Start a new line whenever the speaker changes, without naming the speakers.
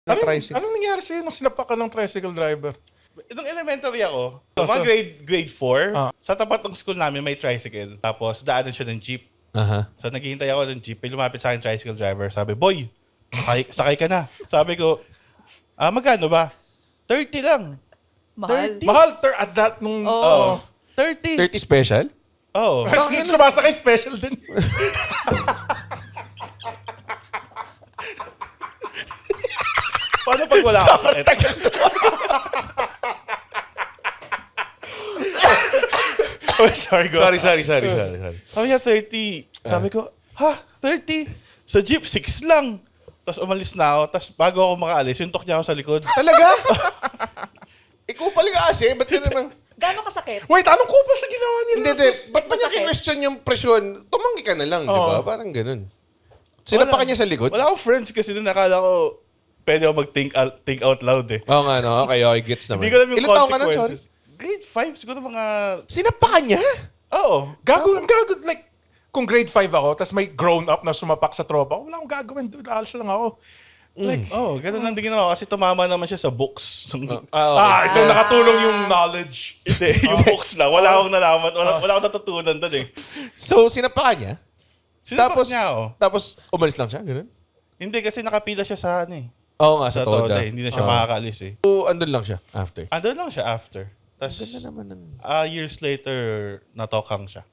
Anong nangyari sa'yo nung sinapak ka ng tricycle driver?
Nung elementary ako, mga grade 4, sa tapat ng school namin may tricycle. Tapos daanan siya ng jeep. So naghihintay ako ng jeep. May lumapit sa akin tricycle driver. Sabi, boy, sakay ka na. Sabi ko, magkano ba? 30 lang.
Mahal.
30.
Mahal at that nung...
Oo. 30.
30 special?
Oo.
Sumasakay special din.
Paano pag wala ka sakit? Oh, sorry, go.
Sorry.
Sabi niya 30. Sabi ko, 30? Sa jeep, 6 lang. Tapos umalis na ako. Tapos bago ako makaalis, yuntok niya ako sa likod.
Talaga? Ikaw pala nga kasi, ba't ka naman...
Gano'ng kasakit?
Wait, anong kupas na ginawa nila?
Hindi. Ba't ba niya
Masakit.
question yung presyon? Tumanggi ka na lang, di ba?
Oo.
Parang ganun. Sinapakan niya sa likod?
Wala akong friends kasi doon nakala ko pwede ako think out loud eh.
Oo nga, no? Okay, gets naman.
Hindi ko alam yung
Ilan taon ka na,
consequences. Grade 5 siguro mga...
Sinapakan niya?
Oo.
Gago, like, kung grade 5 ako, tapos may grown up na sumapak sa tropa, wala akong gagawin. Dude, alas lang ako.
Like, ganun lang din ginawa kasi tumama naman siya sa books.
Okay.
So nakatulong yung knowledge.
Hindi, yung books lang. Wala akong nalaman. Wala akong natutunan doon eh.
So, sinapakan niya?
Sinapak niya ako.
Tapos, umalis lang siya? Ganun?
Hindi kasi nakapila siya sa ano eh.
Oo nga,
Sa
sa
Toda.
Toda.
Hindi na siya makakaalis eh.
So, andun lang siya after.
Andun lang siya after. Tapos,
Ganda naman ng...
years later, natokhang siya.